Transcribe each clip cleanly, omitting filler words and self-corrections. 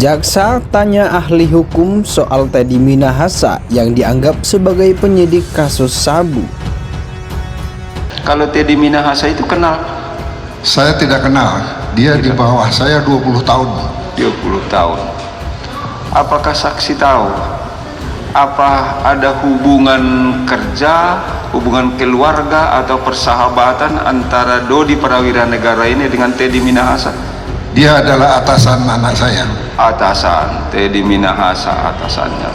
Jaksa tanya ahli hukum soal Teddy Minahasa yang dianggap sebagai penyidik kasus sabu. Kalau Teddy Minahasa itu kenal? Saya tidak kenal. Dia di bawah saya 20 tahun. 20 tahun. Apakah saksi tahu? Apa ada hubungan kerja, hubungan keluarga atau persahabatan antara Dodi Prawira Negara ini dengan Teddy Minahasa? Dia adalah atasan anak saya. Atasan, Teddy Minahasa atasannya.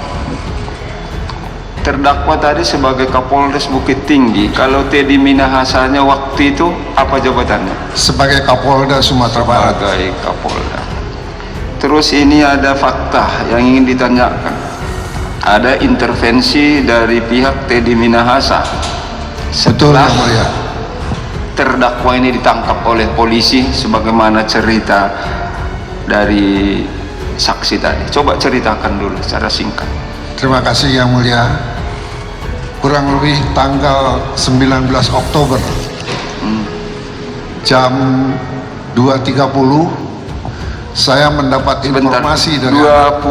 Terdakwa tadi sebagai Kapolres Bukit Tinggi. Kalau Teddy Minahasanya waktu itu apa jabatannya? Sebagai Kapolda Sumatera Barat. Sebagai Kapolda. Terus ini ada fakta yang ingin ditanyakan. Ada intervensi dari pihak Teddy Minahasa Betul, setelah Yang Mulia. terdakwa ini ditangkap oleh polisi, sebagaimana cerita dari saksi tadi. Coba ceritakan dulu secara singkat. Terima kasih Yang Mulia. Kurang lebih tanggal 19 Oktober jam 2.30 saya mendapat informasi dari 19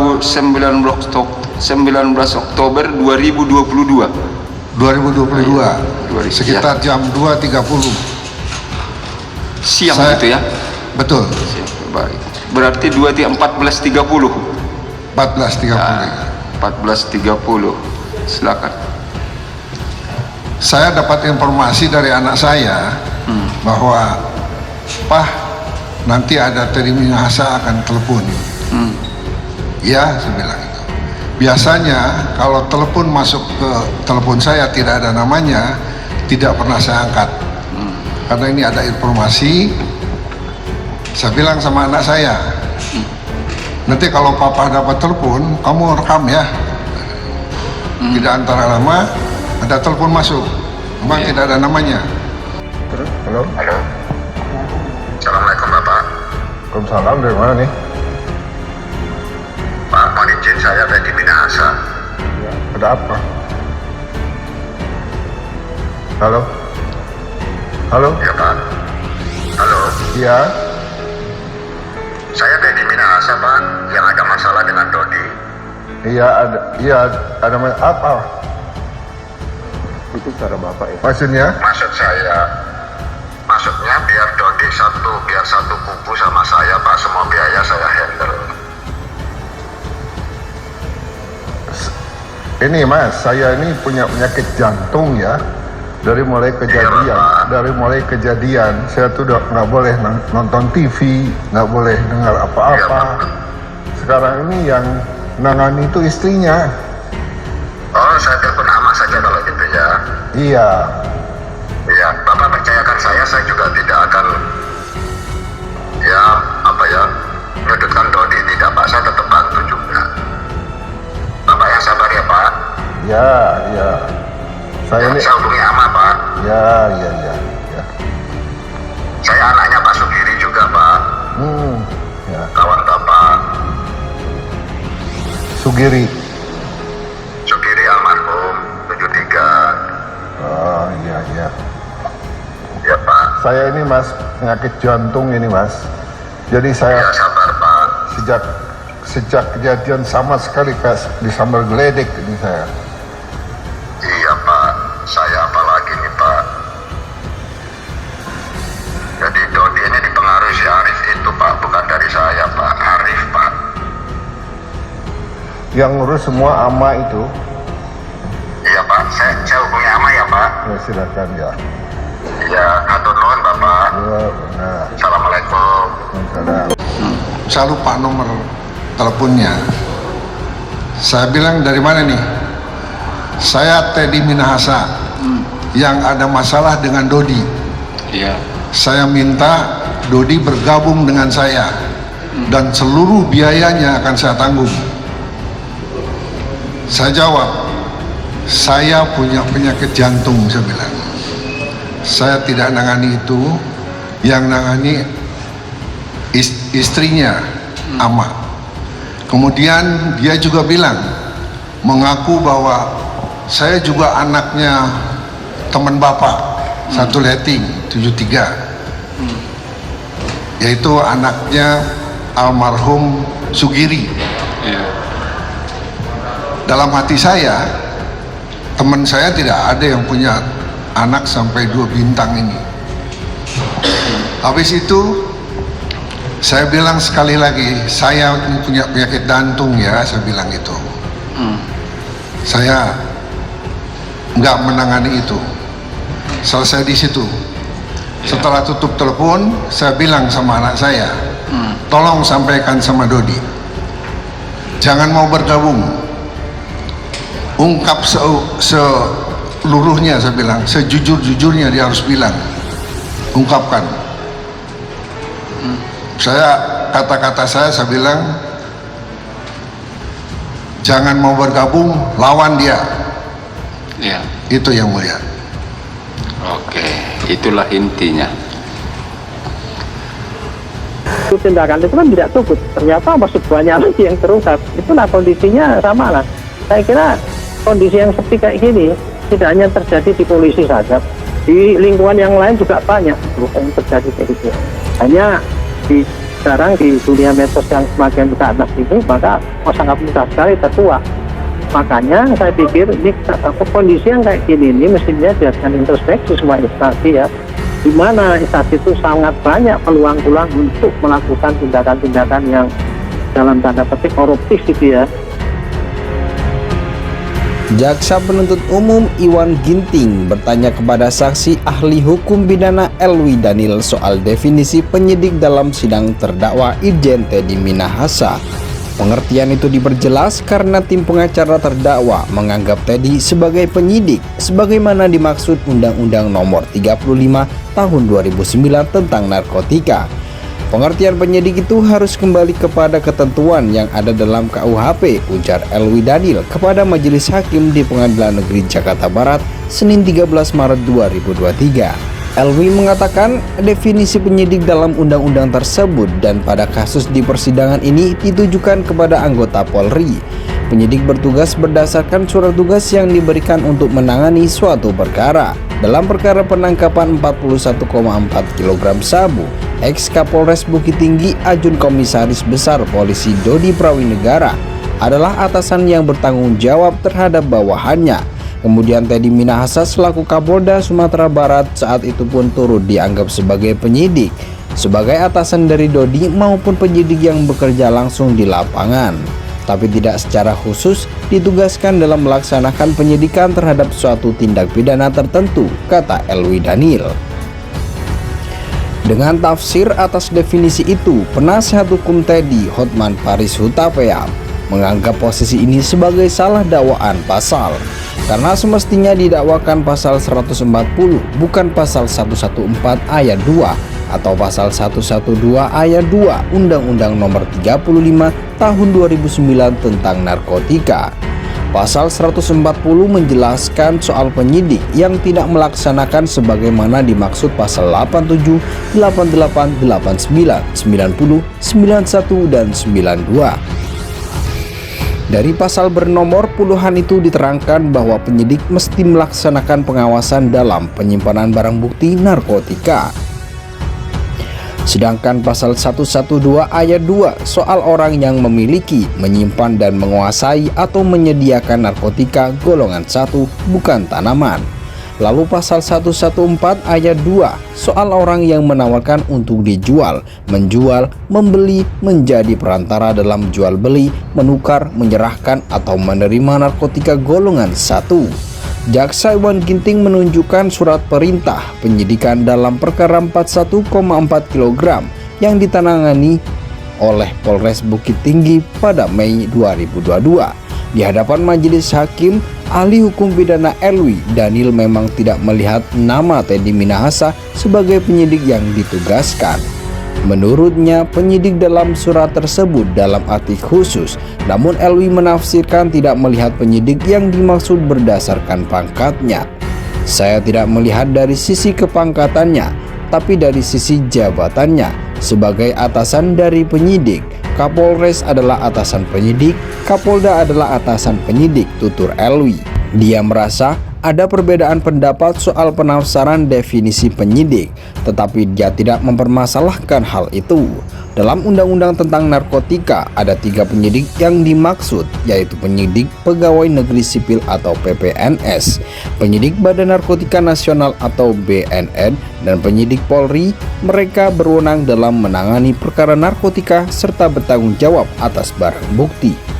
Oktober 2022 sekitar jam 2.30 siang saya, gitu ya? Betul. Baik. Berarti 14.30. 14.30. Silakan. Saya dapat informasi dari anak saya bahwa Pak, nanti ada Teddy Minahasa akan telepon. Ya, saya bilang itu. Biasanya kalau telepon masuk ke telepon saya tidak ada namanya, tidak pernah saya angkat. Karena ini ada informasi, saya bilang sama anak saya, nanti kalau papa dapat telepon, kamu rekam ya. Tidak antara lama ada telepon masuk, memang tidak ada namanya. Terus, halo? Halo. Assalamualaikum Bapak. Waalaikumsalam, dari mana nih? Pak, mohon izin saya Teddy Minahasa. Ya, ada apa? Halo? Halo? Ya Pak. Halo. Iya? Saya Teddy Minahasa Pak, yang ada masalah dengan Dodi. Iya, ada apa? Itu cara Bapak ya? Maksudnya? Maksudnya biar Dodi satu kubu sama saya Pak, semua biaya saya handle. Ini Mas, saya ini punya penyakit jantung ya. Dari mulai kejadian, saya tuh udah nggak boleh nonton TV, nggak boleh dengar apa-apa. Sekarang ini yang nangani itu istrinya. Oh, saya telepon Ama saja kalau gitu ya. Iya. Iya, Bapak percayakan saya juga tidak akan menyudutkan Dodi, tidak Pak, saya tetap bantu juga. Bapak yang sabar ya Pak. Ya. Saya ini. Saya hubungi Ama Pak. Ya. Saya anaknya Pak Sugiri juga Pak. Ya. Kawan Bapak. Sugiri almarhum 73. Oh iya. Ya Pak. Saya ini Mas, penyakit jantung ini Mas. Jadi Ya saya sabar Pak. sejak kejadian sama sekali kayak disambar geledek ini saya. Iya Pak. Saya apalagi nih Pak. Jadi Dodi ini dipengaruhi si Arif itu Pak, bukan dari saya Pak. Arif Pak. Yang ngurus semua ama itu. Iya Pak. Saya hubungi Ama ya Pak. Ya silakan ya. Iya. Atur nuhun Bapak. Ya benar. Assalamualaikum. Salam. Saya lupa nomor teleponnya. Saya bilang, dari mana nih? Saya Teddy Minahasa yang ada masalah dengan Dodi. Iya. Saya minta Dodi bergabung dengan saya dan seluruh biayanya akan saya tanggung. Saya jawab, saya punya penyakit jantung, saya bilang. Saya tidak nangani itu, yang nangani istrinya, Ama. Kemudian dia juga mengaku bahwa saya juga anaknya teman Bapak, satu letting, 73. Yaitu anaknya almarhum Sugiri. Iya. Dalam hati saya, teman saya tidak ada yang punya anak sampai 2 bintang ini. Habis itu saya bilang sekali lagi, saya punya penyakit jantung ya, saya bilang itu. Saya nggak menangani itu. Selesai di situ. Setelah tutup telepon, saya bilang sama anak saya, tolong sampaikan sama Dodi, jangan mau bergabung, ungkap seluruhnya, saya bilang, sejujur-jujurnya dia harus bilang, ungkapkan. Kata-kata saya bilang, jangan mau bergabung, lawan dia. Iya. Itu yang mulia. Oke, itulah intinya. Itu tindakan itu kan tidak cukup, ternyata masih banyak lagi yang terungkap. Itulah kondisinya sama lah. Saya kira kondisi yang seperti kayak gini tidak hanya terjadi di polisi saja, di lingkungan yang lain juga banyak yang terjadi kayak gitu. Hanya sekarang di dunia medsos yang semakin ganas ini, maka sangat mudah sekali tertuak. Makanya saya pikir ini kondisi yang kayak gini ini mestinya diadakan introspeksi semua instansi ya, di mana instansi itu sangat banyak peluang-peluang untuk melakukan tindakan-tindakan yang dalam tanda petik koruptif gitu ya. Jaksa penuntut umum Iwan Ginting bertanya kepada saksi ahli hukum pidana Elwi Daniel soal definisi penyidik dalam sidang terdakwa Irjen Teddy Minahasa. Pengertian itu diperjelas karena tim pengacara terdakwa menganggap Teddy sebagai penyidik sebagaimana dimaksud Undang-Undang Nomor 35 Tahun 2009 tentang narkotika. Pengertian penyidik itu harus kembali kepada ketentuan yang ada dalam KUHP, ujar Elwi Daniel kepada Majelis Hakim di Pengadilan Negeri Jakarta Barat Senin 13 Maret 2023. Elwi mengatakan definisi penyidik dalam undang-undang tersebut dan pada kasus di persidangan ini ditujukan kepada anggota Polri. Penyidik bertugas berdasarkan surat tugas yang diberikan untuk menangani suatu perkara. Dalam perkara penangkapan 41,4 kg sabu, ex-Kapolres Bukit Tinggi Ajun Komisaris Besar Polisi Dodi Prawinegara adalah atasan yang bertanggung jawab terhadap bawahannya. Kemudian Teddy Minahasa selaku Kapolda Sumatera Barat saat itu pun turut dianggap sebagai penyidik, sebagai atasan dari Dodi maupun penyidik yang bekerja langsung di lapangan, tapi tidak secara khusus ditugaskan dalam melaksanakan penyidikan terhadap suatu tindak pidana tertentu, kata Elwi Daniel. Dengan tafsir atas definisi itu, penasihat hukum Teddy, Hotman Paris Hutapea, menganggap posisi ini sebagai salah dakwaan pasal, karena semestinya didakwakan pasal 140 bukan pasal 114 ayat 2 atau pasal 112 ayat 2 Undang-Undang Nomor 35 Tahun 2009 tentang narkotika. Pasal 140 menjelaskan soal penyidik yang tidak melaksanakan sebagaimana dimaksud pasal 87, 88, 89, 90, 91 dan 92. Dari pasal bernomor puluhan itu diterangkan bahwa penyidik mesti melaksanakan pengawasan dalam penyimpanan barang bukti narkotika. Sedangkan pasal 112 ayat 2 soal orang yang memiliki, menyimpan dan menguasai atau menyediakan narkotika golongan 1 bukan tanaman. Lalu pasal 114 ayat 2 soal orang yang menawarkan untuk dijual, menjual, membeli, menjadi perantara dalam jual beli, menukar, menyerahkan atau menerima narkotika golongan 1. Jaksa Iwan Ginting menunjukkan surat perintah penyidikan dalam perkara 41,4 kg yang ditanangani oleh Polres Bukit Tinggi pada Mei 2022. Di hadapan majelis hakim, ahli hukum pidana Elwi Daniel memang tidak melihat nama Teddy Minahasa sebagai penyidik yang ditugaskan. Menurutnya, penyidik dalam surat tersebut dalam arti khusus, namun Elwi menafsirkan tidak melihat penyidik yang dimaksud berdasarkan pangkatnya. Saya tidak melihat dari sisi kepangkatannya, tapi dari sisi jabatannya sebagai atasan dari penyidik. Kapolres adalah atasan penyidik, Kapolda adalah atasan penyidik, tutur Elwi. Dia merasa ada perbedaan pendapat soal penafsiran definisi penyidik, tetapi dia tidak mempermasalahkan hal itu. Dalam Undang-Undang tentang Narkotika, ada 3 penyidik yang dimaksud, yaitu penyidik Pegawai Negeri Sipil atau PPNS, penyidik Badan Narkotika Nasional atau BNN, dan penyidik Polri. Mereka berwenang dalam menangani perkara narkotika serta bertanggung jawab atas barang bukti.